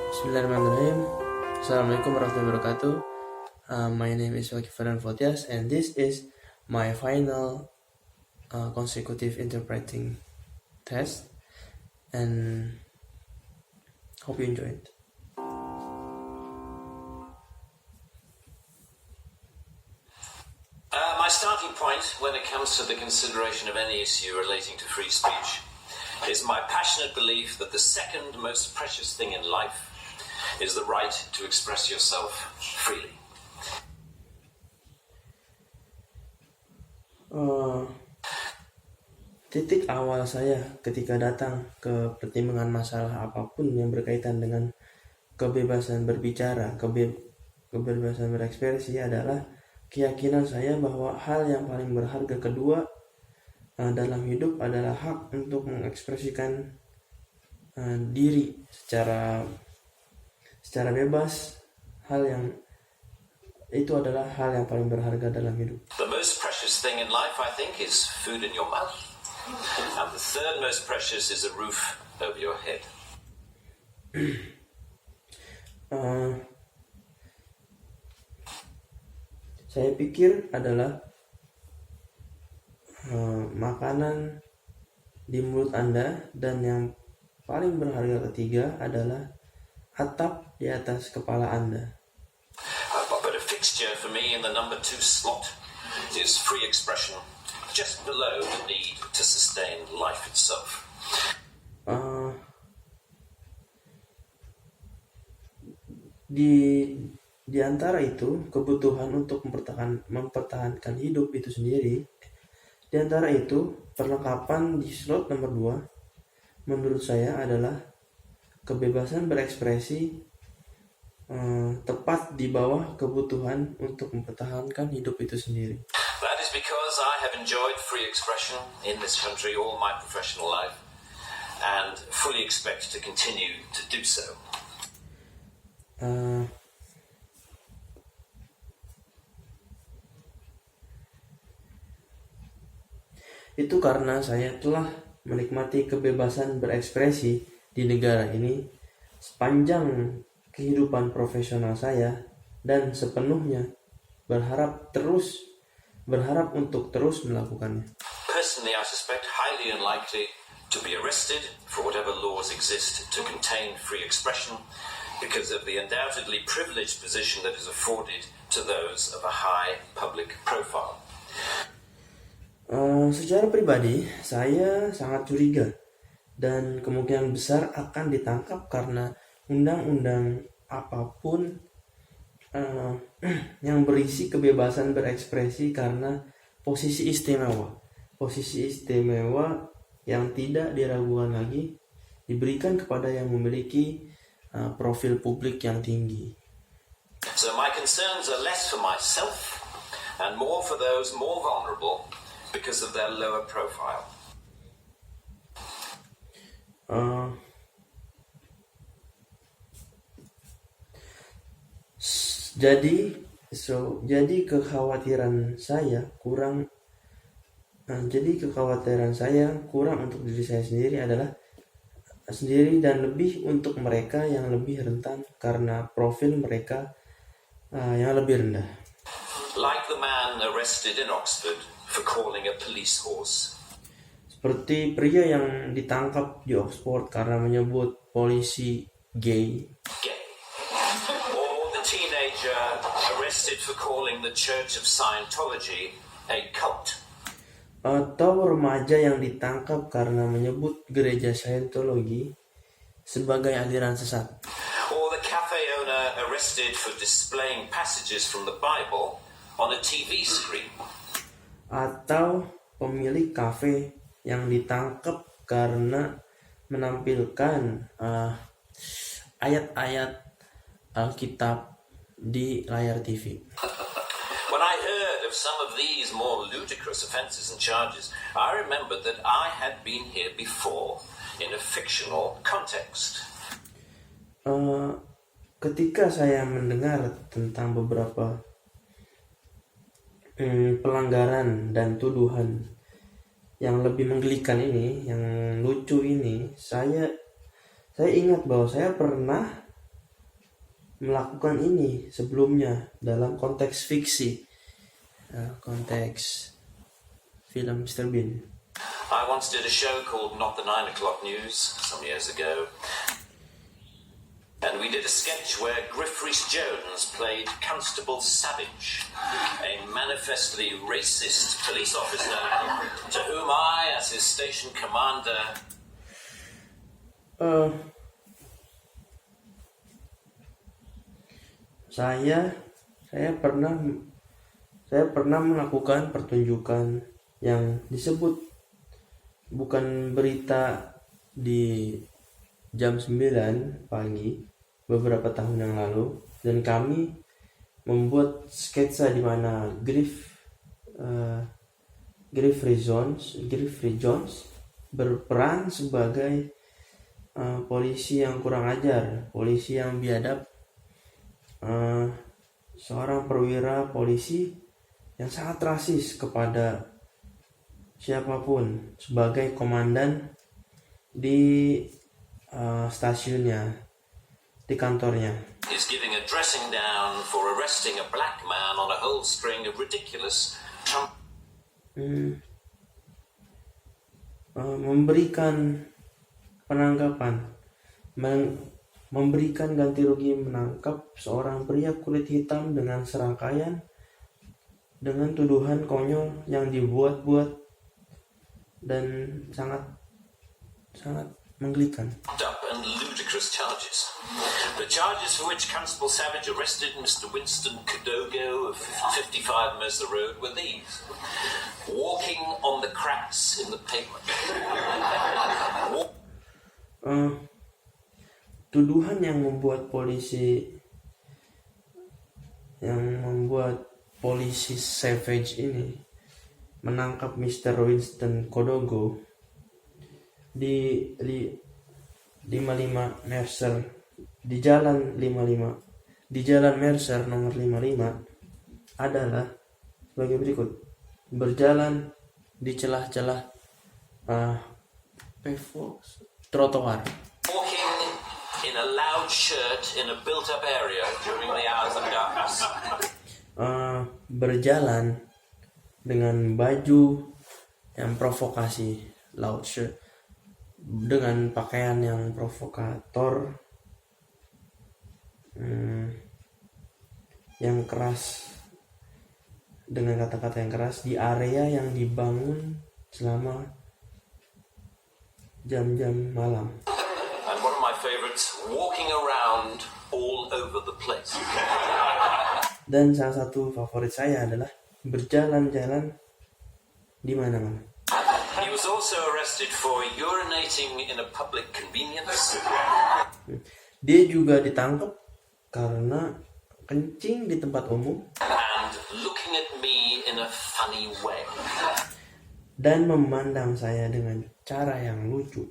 Bismillahirrahmanirrahim. Assalamualaikum warahmatullahi wabarakatuh. My name is Wakifaran Fotias, and this is my final consecutive interpreting test. And hope you enjoy it. My starting point when it comes to the consideration of any issue relating to free speech is my passionate belief that the second most precious thing in life is the right to express yourself freely. Titik awal saya ketika datang ke pertimbangan masalah apapun yang berkaitan dengan kebebasan berbicara, kebebasan berekspresi adalah keyakinan saya bahwa hal yang paling berharga kedua dalam hidup adalah hak untuk mengekspresikan diri secara bebas. Hal yang itu adalah hal yang paling berharga dalam hidup. The most precious thing in life, I think, is food in your mouth. And the third most precious is a roof over your head. Saya pikir adalah makanan di mulut Anda, dan yang paling berharga ketiga adalah atap di atas kepala Anda. But a fixture for me in the number 2 slot is free expression, just below the need to sustain life itself. Di antara itu, kebutuhan untuk mempertahankan hidup itu sendiri. Di antara itu, perlengkapan di slot nomor 2 menurut saya adalah kebebasan berekspresi, tepat di bawah kebutuhan untuk mempertahankan hidup itu sendiri. That is because I have enjoyed free expression in this country all my professional life and fully expect to continue to do so. Itu karena saya telah menikmati kebebasan berekspresi di negara ini sepanjang kehidupan profesional saya, dan sepenuhnya berharap untuk terus melakukannya. Personally, I suspect highly unlikely to be arrested for whatever laws exist to contain free expression because of the undoubtedly privileged position that is afforded to those of a high public profile. Secara pribadi, saya sangat curiga dan kemungkinan besar akan ditangkap karena undang-undang apapun yang berisi kebebasan berekspresi karena posisi istimewa yang tidak diragukan lagi diberikan kepada yang memiliki profil publik yang tinggi. So my concerns are less for myself and more for those more vulnerable because of their lower profile. Jadi kekhawatiran saya kurang untuk diri saya sendiri dan lebih untuk mereka yang lebih rentan karena profil mereka yang lebih rendah. Like the man arrested in Oxford for calling a police horse. Seperti pria yang ditangkap di Oxford karena menyebut polisi gay. Or the teenager arrested for calling the Church of Scientology a cult. Atau remaja yang ditangkap karena menyebut gereja Scientology sebagai aliran sesat. Or the cafe owner arrested for displaying passages from the Bible on a TV screen. Atau pemilik kafe yang ditangkap karena menampilkan ayat-ayat Alkitab di layar TV. When I heard of some of these more ludicrous offences and charges, I remembered that I had been here before in a fictional context. Ketika saya mendengar tentang beberapa pelanggaran dan tuduhan yang lebih menggelikan ini, yang lucu ini, saya ingat bahwa saya pernah melakukan ini sebelumnya dalam konteks fiksi, konteks film Mr. Bean. I once did a show called Not the 9 O'Clock News some years ago. And we did a sketch where Griff Rhys-Jones played Constable Savage, a manifestly racist police officer to whom I, as his station commander... Saya pernah melakukan pertunjukan yang disebut bukan berita di jam 9 pagi beberapa tahun yang lalu, dan kami membuat sketsa di mana Griff Rhys-Jones berperan sebagai polisi yang kurang ajar, polisi yang biadab, seorang perwira polisi yang sangat rasis kepada siapapun sebagai komandan di stasiunnya, di kantornya. Is giving a dressing down for arresting a black man on a whole string of ridiculous memberikan penangkapan, memberikan ganti rugi menangkap seorang pria kulit hitam dengan serangkaian dengan tuduhan konyol yang dibuat-buat dan sangat menggelikan. up and ludicrous charges. The charges for which Constable Savage arrested Mr. Winston Kadogo of 55 Mercer Road were these: walking on the cracks in the pavement. Tuduhan yang membuat polisi Savage ini menangkap Mr. Winston Kodogo di 55 Mercer, di jalan Mercer nomor 55 adalah sebagai berikut: berjalan di celah-celah trotoar, Walking in a loud shirt in a built-up area during the hours of darkness. berjalan dengan baju yang provokasi, loud shirt, dengan pakaian yang provokator, yang keras, dengan kata-kata yang keras di area yang dibangun selama jam-jam malam. And one of my favorites, walking around all over the place. Dan salah satu favorit saya adalah berjalan-jalan di mana-mana. He was also arrested for urinating in a public convenience. Dia juga ditangkap karena kencing di tempat umum And looking at me in a funny way. dan memandang saya dengan cara yang lucu.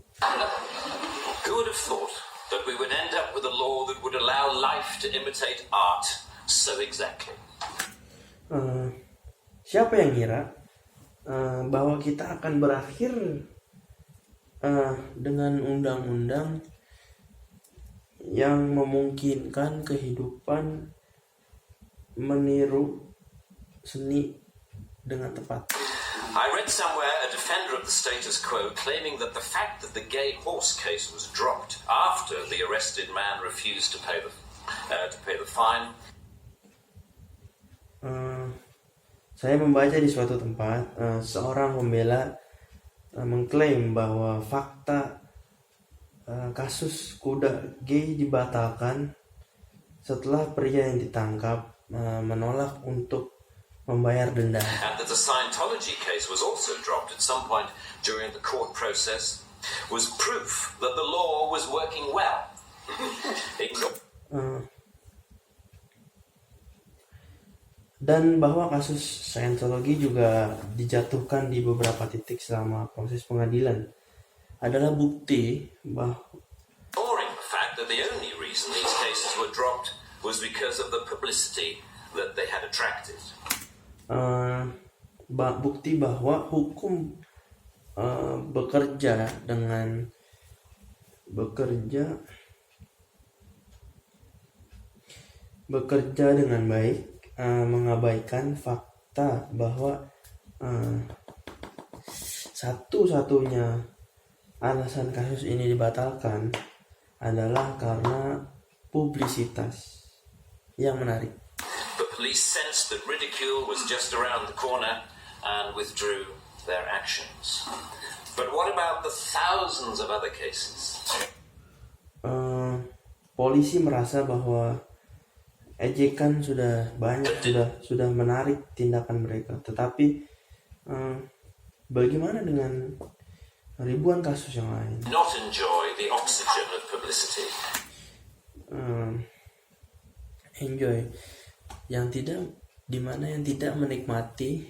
Who would have thought that we would end up with a law that would allow life to imitate art so exactly? Siapa yang ngira bahwa kita akan berakhir dengan undang-undang yang memungkinkan kehidupan meniru seni dengan tepat. I read somewhere a defender of the status quo claiming that the fact that the gay horse case was dropped after the arrested man refused to pay the fine. Saya membaca di suatu tempat seorang pembela mengklaim bahwa fakta kasus kuda gay dibatalkan setelah pria yang ditangkap menolak untuk membayar denda. And that the Scientology case was also dropped at some point during the court process was proof that the law was working well. Dan bahwa kasus Scientology juga dijatuhkan di beberapa titik selama proses pengadilan adalah bukti bahwa Ignoring the fact that the only reason these cases were dropped was because of the publicity that they had attracted. Bukti bahwa hukum bekerja bekerja dengan baik, mengabaikan fakta bahwa satu-satunya alasan kasus ini dibatalkan adalah karena publisitas yang menarik. The police sensed that ridicule was just around the corner and withdrew their actions. But what about the thousands of other cases? Polisi merasa bahwa ejekan sudah banyak, sudah menarik tindakan mereka. Tetapi bagaimana dengan ribuan kasus yang lain? Not enjoy the oxygen of publicity. Enjoy yang tidak menikmati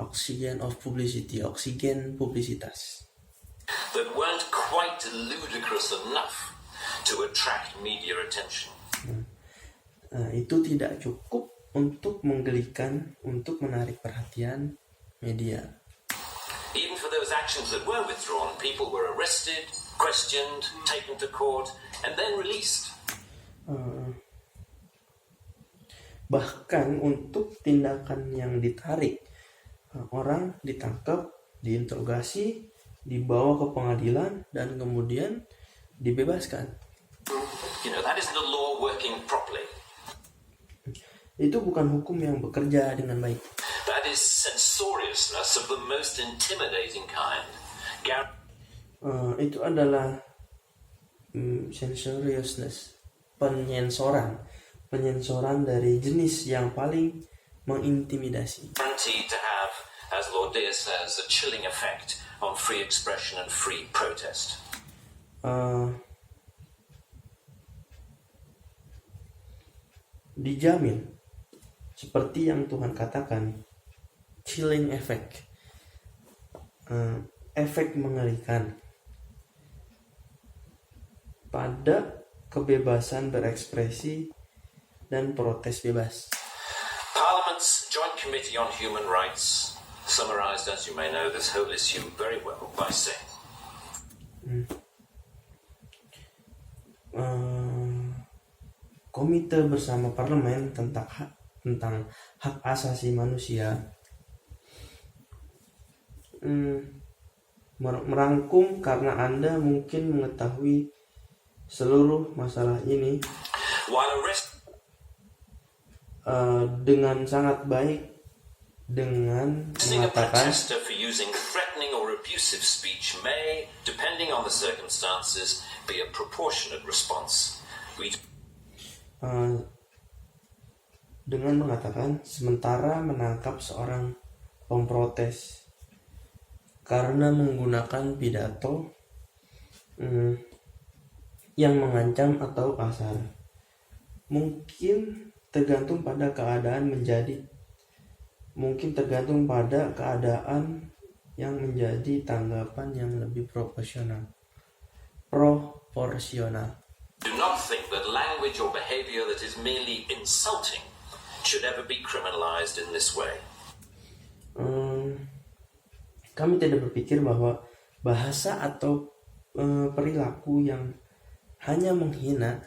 oxygen of publicity, oksigen publisitas. That weren't quite ludicrous enough to attract media attention. Itu tidak cukup untuk menggelikan, untuk menarik perhatian media. Even for those actions that were withdrawn, people were arrested, questioned, taken to court, and then released. Bahkan untuk tindakan yang ditarik, orang ditangkap, diinterogasi, dibawa ke pengadilan, dan kemudian dibebaskan. That isn't a law working properly. Itu bukan hukum yang bekerja dengan baik. That is censoriousness of the most intimidating kind. Itu adalah censoriousness, penyensoran dari jenis yang paling mengintimidasi. Guaranteed to have, as Lord Deer says, a chilling effect on free expression and free protest. Dijamin, seperti yang Tuhan katakan, chilling effect, efek mengerikan pada kebebasan berekspresi dan protes bebas. Parliament's Joint Committee on Human Rights summarized, as you may know, this whole issue very well by saying, Komite bersama Parlemen tentang hak asasi manusia merangkum karena Anda mungkin mengetahui seluruh masalah ini dengan sangat baik dengan mengatakan for using threatening or abusive speech may, depending on the circumstances, be a proportionate response. Dengan mengatakan sementara menangkap seorang pemprotes karena menggunakan pidato yang mengancam atau kasar, mungkin tergantung pada keadaan yang menjadi tanggapan yang lebih proporsional. Do not think that language or behavior that is merely insulting should ever be criminalized in this way. Kami tidak berpikir bahwa bahasa atau perilaku yang hanya menghina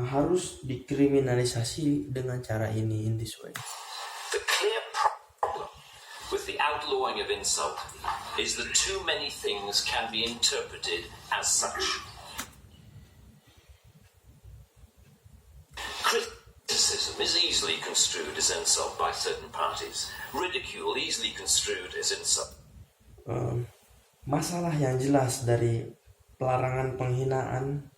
harus dikriminalisasi dengan cara ini, in this way. The clear problem with the outlawing of insult is that too many things can be interpreted as such. Criticism is easily construed as insult by certain parties. Ridicule easily construed as insult. Masalah yang jelas dari pelarangan penghinaan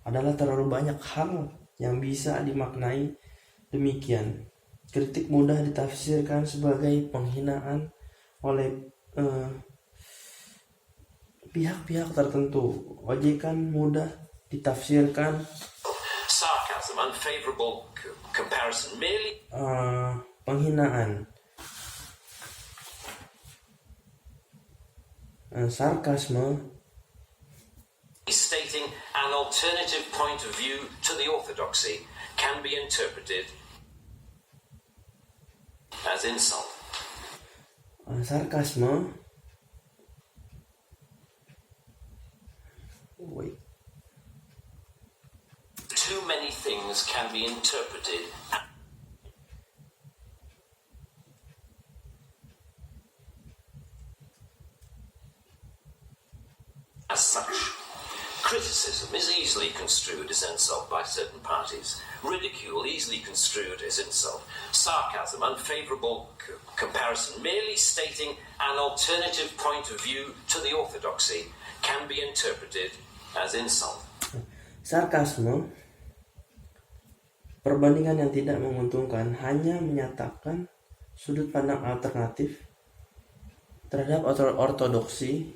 adalah terlalu banyak hal yang bisa dimaknai demikian. Kritik mudah ditafsirkan sebagai penghinaan oleh pihak-pihak tertentu. Ojekan mudah ditafsirkan sarcasm, unfavorable comparison, merely penghinaan, sarkasme, stating an alternative point of view to the orthodoxy can be interpreted as insult. Sarkasme Too many things can be interpreted as such. Criticism is easily construed as insult by certain parties. Ridicule easily construed as insult. Sarcasm, unfavourable comparison, merely stating an alternative point of view to the orthodoxy can be interpreted as insult. Sarkasme, perbandingan yang tidak menguntungkan, hanya menyatakan sudut pandang alternatif terhadap ortodoksi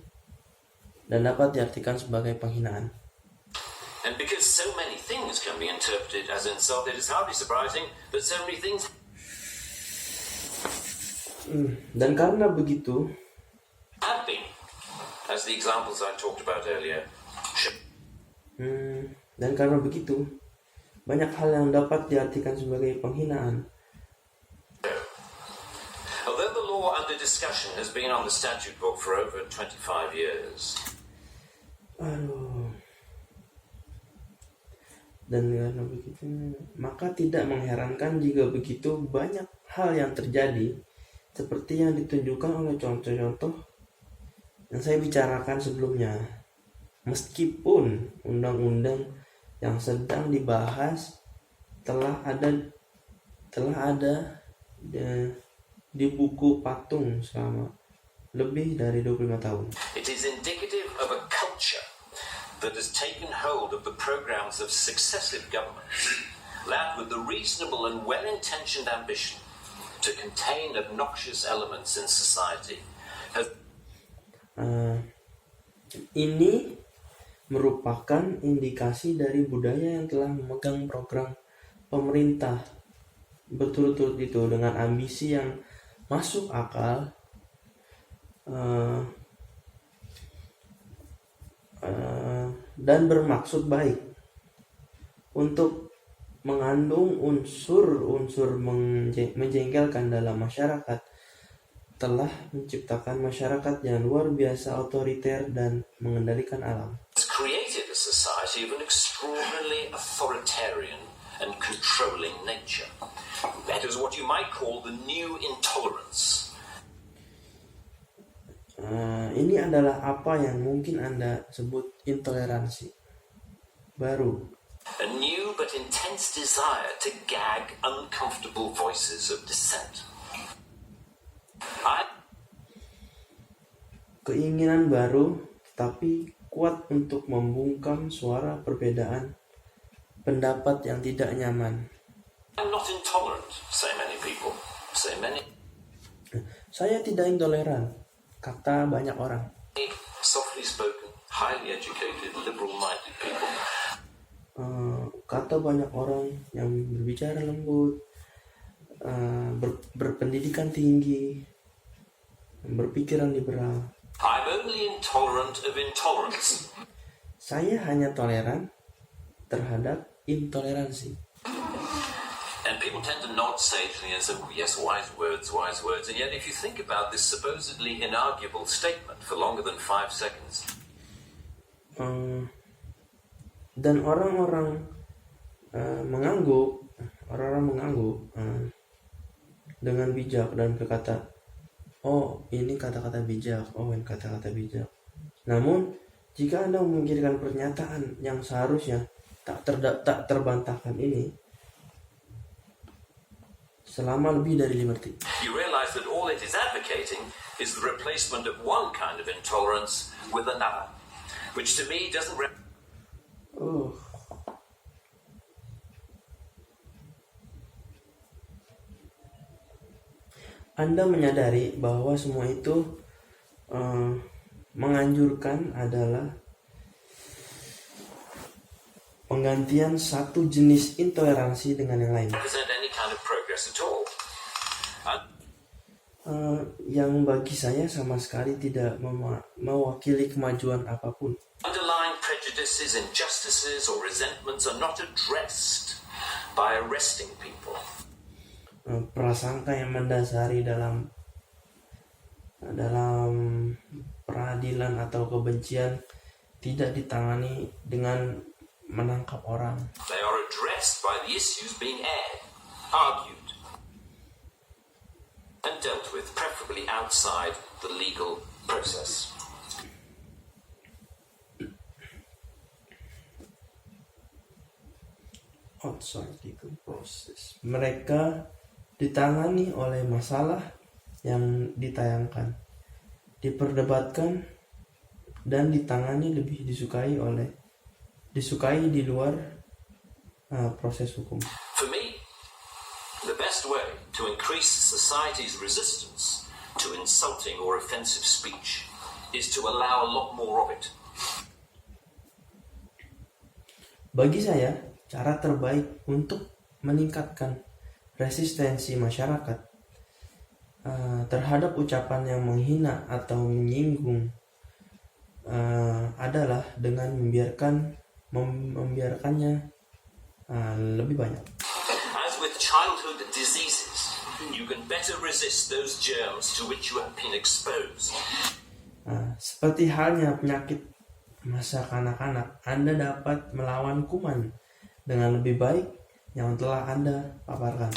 dan dapat diartikan sebagai penghinaan. And because so many things can be interpreted as insult, it is hardly surprising that so many things Dan karena begitu, have been, as the examples I talked about earlier. dan karena begitu, banyak hal yang dapat diartikan sebagai penghinaan. Although the law under discussion has been on the statute book for over 25 years, Dan karena begitu, maka tidak mengherankan jika begitu banyak hal yang terjadi seperti yang ditunjukkan oleh contoh-contoh yang saya bicarakan sebelumnya. Meskipun undang-undang yang sedang dibahas telah ada di buku patung selama lebih dari 25 tahun. it is indicative of a culture that has taken hold of the programs of successive governments, led with the reasonable and well-intentioned ambition to contain obnoxious elements in society. Ini merupakan indikasi dari budaya yang telah memegang program pemerintah berturut-turut itu dengan ambisi yang masuk akal dan bermaksud baik untuk mengandung unsur-unsur menjengkelkan dalam masyarakat, telah menciptakan masyarakat yang luar biasa otoriter dan mengendalikan alam. It's created a society of an extraordinarily authoritarian and controlling nature. That is what you might call the new intolerance. Ini adalah apa yang mungkin Anda sebut intoleransi baru. A new but intense desire to gag uncomfortable voices of dissent. Keinginan baru, tetapi kuat untuk membungkam suara perbedaan pendapat yang tidak nyaman. I'm not intolerant, say many people. Saya tidak intoleran, kata banyak orang. Softly spoken, highly educated, liberal-minded people. Kata banyak orang yang berbicara lembut, berpendidikan tinggi, berpikiran liberal. I'm only intolerant of intolerance. Saya hanya toleran terhadap intoleransi. And people tend to nod sagely and say, oh, yes, wise words, wise words. And yet if you think about this supposedly inarguable statement for longer than 5 seconds. Dan orang-orang mengangguk dengan bijak dan berkata, oh ini kata-kata bijak, oh ini kata-kata bijak. Namun jika Anda memikirkan pernyataan yang seharusnya tak terbantahkan ini selama lebih dari 5 detik, you realize that all it is advocating is the replacement of one kind of intolerance with another, which to me doesn't Anda menyadari bahwa semua itu menganjurkan adalah penggantian satu jenis intoleransi dengan yang lain, represent any kind of progress at all. yang bagi saya sama sekali tidak mewakili kemajuan apapun. Underlying prejudices, injustices, or resentments are not addressed by arresting people. Prasangka yang mendasari dalam peradilan atau kebencian tidak ditangani dengan menangkap orang. They are addressed addressed by the issues being aired, argued, and dealt with, preferably outside the legal process. Outside legal process. Mereka ditangani oleh masalah yang ditayangkan, diperdebatkan, dan ditangani lebih disukai di luar proses hukum. For me, the best way to increase society's resistance to insulting or offensive speech is to allow a lot more of it. Bagi saya, cara terbaik untuk meningkatkan resistensi masyarakat terhadap ucapan yang menghina atau menyinggung adalah dengan membiarkannya lebih banyak. As with childhood diseases, you can better resist those germs to which you have been exposed. Seperti halnya penyakit masa kanak-kanak, Anda dapat melawan kuman dengan lebih baik yang telah Anda paparkan.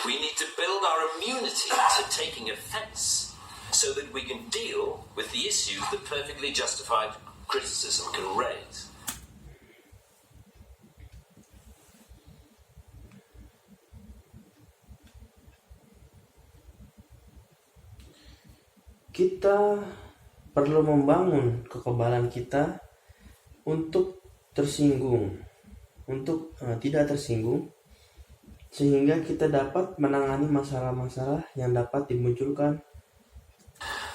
We need to build our immunity to taking offense so that we can deal with the issues that perfectly justified criticism can raise. Kita perlu membangun kekebalan kita untuk tidak tersinggung, sehingga kita dapat menangani masalah-masalah yang dapat dimunculkan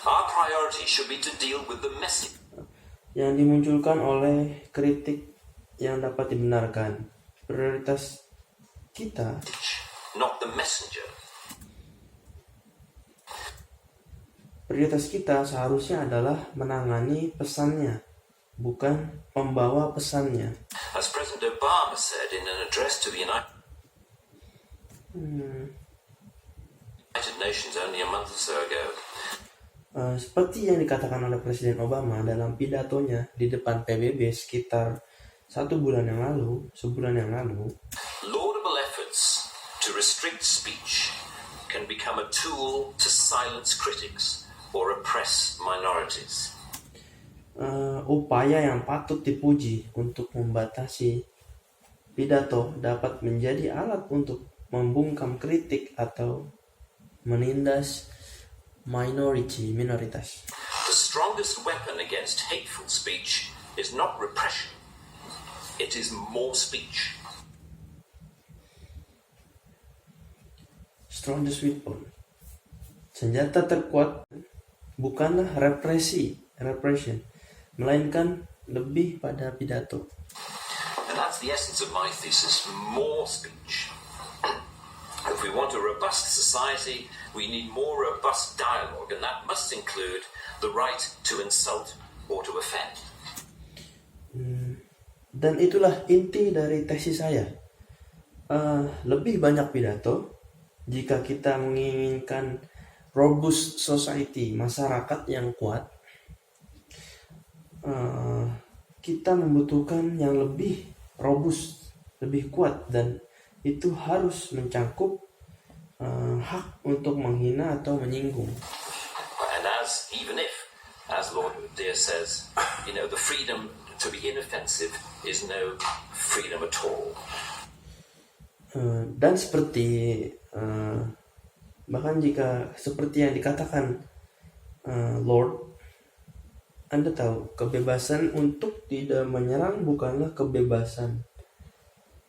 Our priority should be to deal with the message. yang dimunculkan oleh kritik yang dapat dibenarkan. Prioritas kita Not the messenger. seharusnya adalah menangani pesannya, bukan pembawa pesannya. As President Obama said in an address to the United Nations only a month or so ago, seperti yang dikatakan oleh Presiden Obama dalam pidatonya di depan PBB sekitar sebulan yang lalu, laudable efforts to restrict speech can become a tool to silence critics or oppress minorities. Upaya yang patut dipuji untuk membatasi pidato dapat menjadi alat untuk membungkam kritik atau menindas minoritas. The strongest weapon against hateful speech is not repression, it is more speech. Strongest weapon. Senjata terkuat bukanlah repression, melainkan lebih pada pidato. And that's the essence of my thesis, more speech. If we want a robust society, we need more robust dialogue, and that must include the right to insult or to offend. Dan itulah inti dari tesis saya. Lebih banyak pidato jika kita menginginkan robust society, masyarakat yang kuat. Kita membutuhkan yang lebih robust, lebih kuat, dan itu harus mencangkup hak untuk menghina atau menyinggung. And even if, as Lord Dear says, the freedom to be inoffensive is no freedom at all. Dan bahkan jika seperti yang dikatakan Lord, Anda tahu, kebebasan untuk tidak menyerang bukanlah kebebasan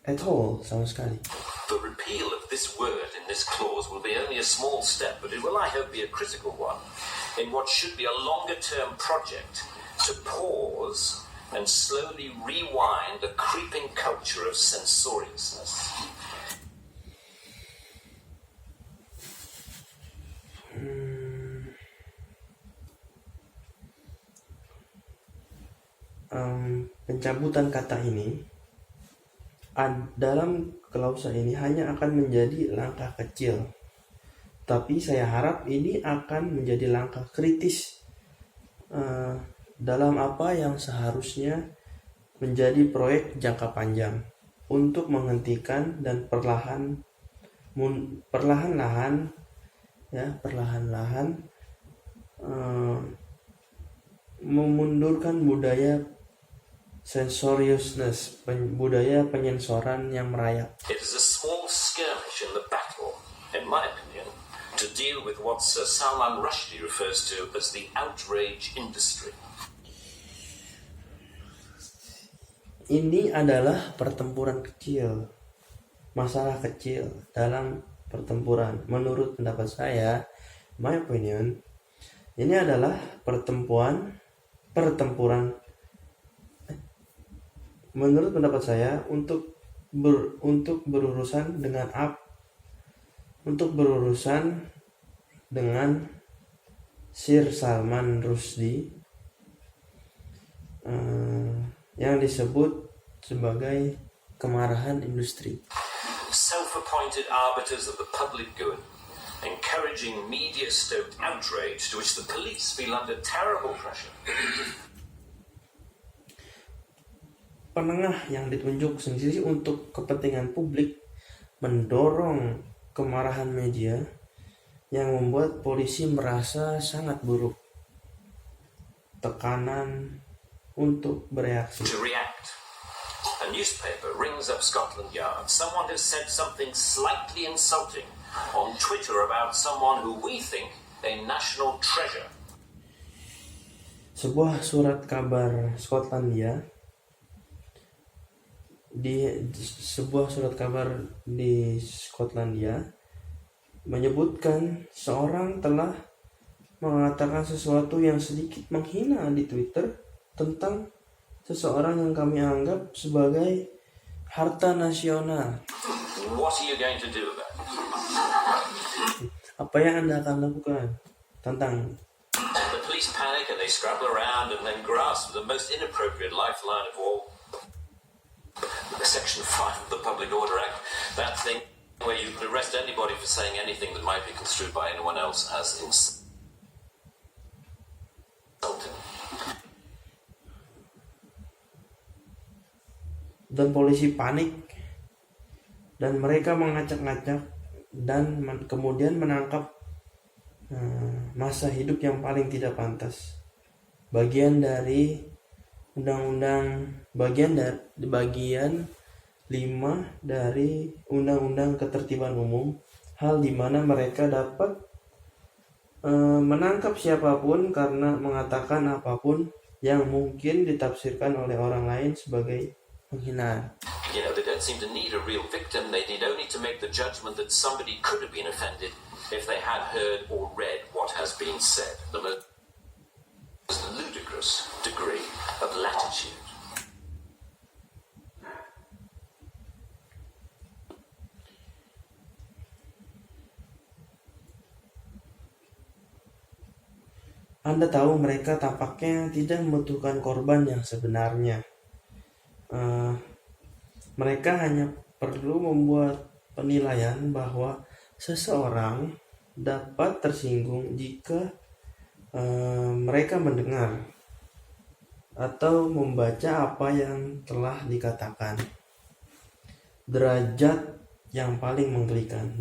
at all, sama sekali. The repeal of this word in this clause will be only a small step, but it will, I hope, be a critical one in what should be a longer-term project to pause and slowly rewind a creeping culture of censoriousness. Pencabutan kata ini dalam klausa ini hanya akan menjadi langkah kecil, tapi saya harap ini akan menjadi langkah kritis dalam apa yang seharusnya menjadi proyek jangka panjang. untuk menghentikan dan perlahan-lahan memundurkan budaya sensoriousness, budaya penyensoran yang merayap. It is a small skirmish in the battle, in my opinion, to deal with what Sir Salman Rushdie refers to as the outrage industry. Ini adalah pertempuran kecil, masalah kecil dalam pertempuran. Menurut pendapat saya, my opinion, ini adalah pertempuran. Menurut pendapat saya, untuk berurusan dengan Sir Salman Rushdie, yang disebut sebagai kemarahan industri. Self-appointed arbiters of the public good, encouraging media-stoked outrage to which the police feel under terrible pressure. Penengah yang ditunjuk sendiri untuk kepentingan publik mendorong kemarahan media yang membuat polisi merasa sangat buruk. Tekanan untuk bereaksi. To react. A newspaper rings up Scotland Yard. Someone has said something slightly insulting on Twitter about someone who we think a national treasure. Sebuah surat kabar Skotlandia menyebutkan seorang telah mengatakan sesuatu yang sedikit menghina di Twitter tentang seseorang yang kami anggap sebagai harta nasional. What are you going to do about it? Apa yang Anda akan lakukan tentang? The police panic and they scramble around and then grasp the most inappropriate lifeline of all. Section 5 of the Public Order Act, that thing where you can arrest anybody for saying anything that might be construed by anyone else as insulting. Dan polisi panik dan mereka mengacak-ngacak dan kemudian menangkap masa hidup yang paling tidak pantas, bagian 5 dari Undang-Undang Ketertiban Umum, hal di mana mereka dapat menangkap siapapun karena mengatakan apapun yang mungkin ditafsirkan oleh orang lain sebagai penghinaan. You know, they don't seem to need a real victim. They need only to make the judgment that somebody could have been offended if they had heard or read what has been said. The most ludicrous degree of latitude. Anda tahu mereka tampaknya tidak membutuhkan korban yang sebenarnya. Mereka hanya perlu membuat penilaian bahwa seseorang dapat tersinggung jika mereka mendengar atau membaca apa yang telah dikatakan. Derajat yang paling menggelikan.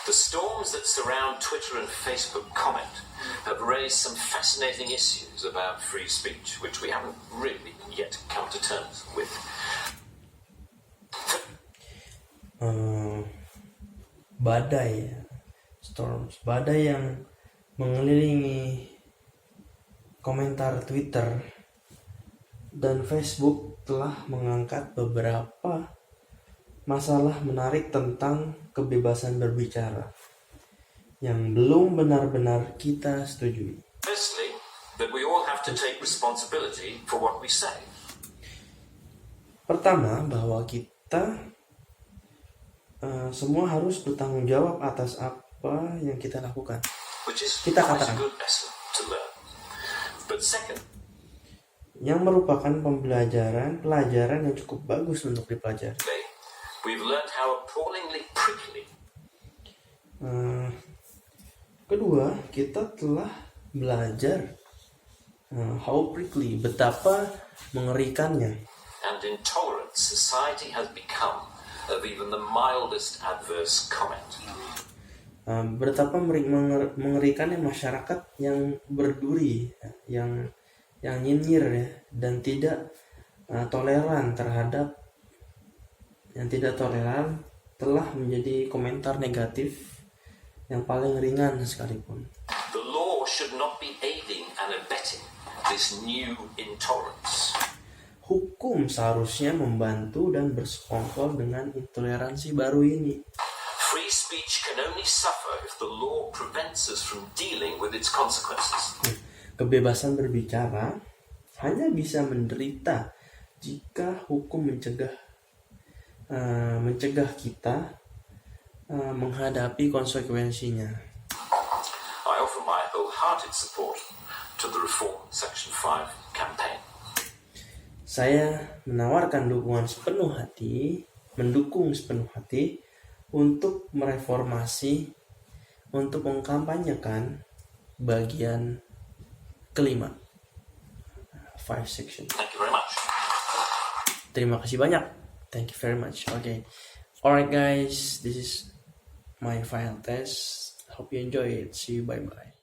The storms that surround Twitter and Facebook comment have raised some fascinating issues about free speech, which we haven't really yet come to terms with. Badai yang mengelilingi komentar Twitter dan Facebook telah mengangkat beberapa masalah menarik tentang kebebasan berbicara yang belum benar-benar kita setujui. Firstly, that we all have to take responsibility for what we say. Pertama, bahwa kita semua harus bertanggung jawab atas apa yang kita lakukan. Which is Kita quite a katakan. good lesson to learn. But second, Yang merupakan pelajaran yang cukup bagus untuk dipelajari. we've learned how appallingly prickly Kedua, kita telah belajar how prickly, betapa mengerikannya, and and intolerant society has become of even the mildest adverse comment. Betapa mengerikannya masyarakat yang berduri, yang nyinyir ya, dan tidak toleran terhadap yang tidak toleran telah menjadi komentar negatif yang paling ringan sekalipun. The law should not be aiding and abetting this new intolerance. Hukum seharusnya membantu dan bersekongkol dengan intoleransi baru ini. Free speech can only suffer if the law prevents us from dealing with its consequences. Kebebasan berbicara hanya bisa menderita jika hukum mencegah kita menghadapi konsekuensinya. I offer my wholehearted support to the Reform Section 5 campaign. Saya menawarkan mendukung sepenuh hati untuk mereformasi, untuk mengkampanyekan bagian kelima, 5 section. Thank you very much. Terima kasih banyak. Thank you very much. Okay. Alright guys, this is my final test. Hope you enjoy it. See you. Bye bye.